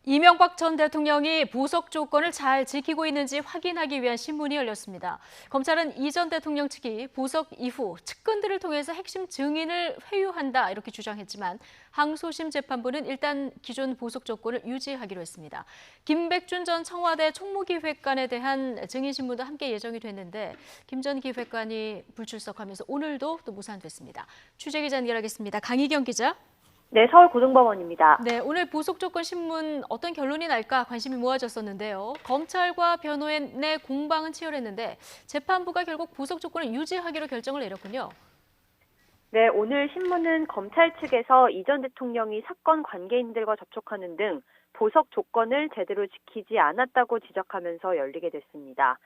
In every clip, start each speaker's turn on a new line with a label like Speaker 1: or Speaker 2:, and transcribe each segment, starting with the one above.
Speaker 1: 이명박 전 대통령이 보석 조건을 잘 지키고 있는지 확인하기 위한 신문이 열렸습니다. 검찰은 이 전 대통령 측이 보석 이후 측근들을 통해서 핵심 증인을 회유한다 이렇게 주장했지만 항소심 재판부는 일단 기존 보석 조건을 유지하기로 했습니다. 김백준 전 청와대 총무기획관에 대한 증인 신문도 함께 예정이 됐는데 김 전 기획관이 불출석하면서 오늘도 또 무산됐습니다. 취재 기자 연결하겠습니다. 강희경 기자.
Speaker 2: 네, 서울고등법원입니다.
Speaker 1: 네, 오늘 보석 조건 신문 어떤 결론이 날까 관심이 모아졌었는데요. 검찰과 변호인의 공방은 치열했는데 재판부가 결국 보석 조건을 유지하기로 결정을 내렸군요.
Speaker 2: 네, 오늘 신문은 검찰 측에서 이 전 대통령이 사건 관계인들과 접촉하는 등 보석 조건을 제대로 지키지 않았다고 지적하면서 열리게 됐습니다.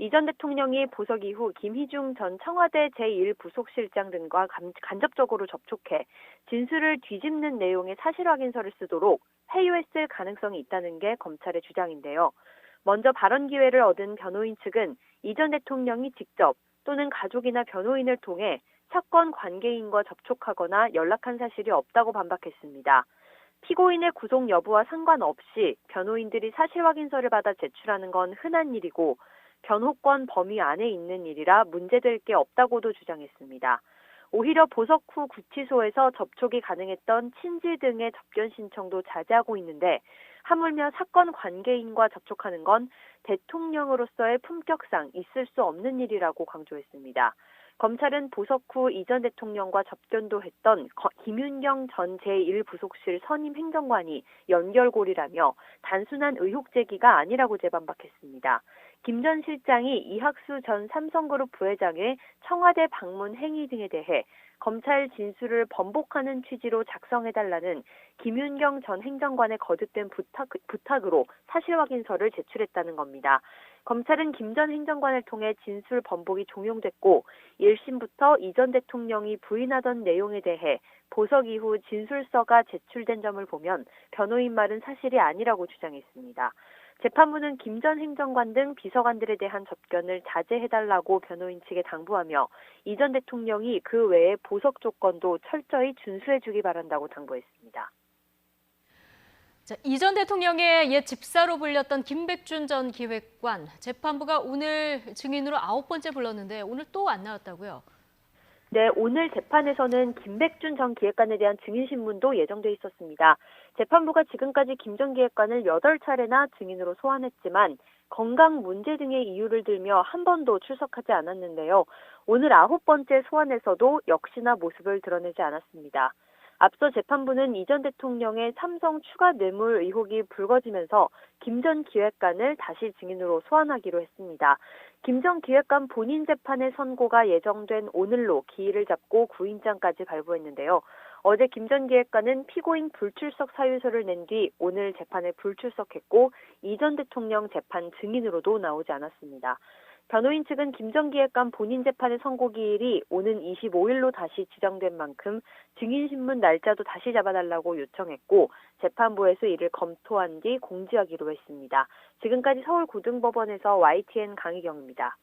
Speaker 2: 이 전 대통령이 보석 이후 김희중 전 청와대 제1부속실장 등과 간접적으로 접촉해 진술을 뒤집는 내용의 사실 확인서를 쓰도록 회유했을 가능성이 있다는 게 검찰의 주장인데요. 먼저 발언 기회를 얻은 변호인 측은 이 전 대통령이 직접 또는 가족이나 변호인을 통해 사건 관계인과 접촉하거나 연락한 사실이 없다고 반박했습니다. 피고인의 구속 여부와 상관없이 변호인들이 사실 확인서를 받아 제출하는 건 흔한 일이고 변호권 범위 안에 있는 일이라 문제될 게 없다고도 주장했습니다. 오히려 보석 후 구치소에서 접촉이 가능했던 친지 등의 접견 신청도 자제하고 있는데 하물며 사건 관계인과 접촉하는 건 대통령으로서의 품격상 있을 수 없는 일이라고 강조했습니다. 검찰은 보석 후 이 전 대통령과 접견도 했던 김윤경 전 제1부속실 선임 행정관이 연결고리라며 단순한 의혹 제기가 아니라고 재반박했습니다. 김 전 실장이 이학수 전 삼성그룹 부회장의 청와대 방문 행위 등에 대해 검찰 진술을 번복하는 취지로 작성해달라는 김윤경 전 행정관의 거듭된 부탁으로 사실 확인서를 제출했다는 겁니다. 검찰은 김 전 행정관을 통해 진술 번복이 종용됐고 1심부터 이 전 대통령이 부인하던 내용에 대해 보석 이후 진술서가 제출된 점을 보면 변호인 말은 사실이 아니라고 주장했습니다. 재판부는 김 전 행정관 등 비서관들에 대한 접견을 자제해달라고 변호인 측에 당부하며 이 전 대통령이 그 외에 보석 조건도 철저히 준수해주기 바란다고 당부했습니다.
Speaker 1: 이 전 대통령의 옛 집사로 불렸던 김백준 전 기획관, 재판부가 오늘 증인으로 9번째 불렀는데 오늘 또 안 나왔다고요?
Speaker 2: 네, 오늘 재판에서는 김백준 전 기획관에 대한 증인신문도 예정돼 있었습니다. 재판부가 지금까지 김 전 기획관을 8차례나 증인으로 소환했지만 건강 문제 등의 이유를 들며 한 번도 출석하지 않았는데요. 오늘 9번째 소환에서도 역시나 모습을 드러내지 않았습니다. 앞서 재판부는 이 전 대통령의 삼성 추가 뇌물 의혹이 불거지면서 김 전 기획관을 다시 증인으로 소환하기로 했습니다. 김 전 기획관 본인 재판의 선고가 예정된 오늘로 기일을 잡고 구인장까지 발부했는데요. 어제 김 전 기획관은 피고인 불출석 사유서를 낸 뒤 오늘 재판에 불출석했고 이 전 대통령 재판 증인으로도 나오지 않았습니다. 변호인 측은 김 전 기획관 본인 재판의 선고 기일이 오는 25일로 다시 지정된 만큼 증인신문 날짜도 다시 잡아달라고 요청했고 재판부에서 이를 검토한 뒤 공지하기로 했습니다. 지금까지 서울고등법원에서 YTN 강희경입니다.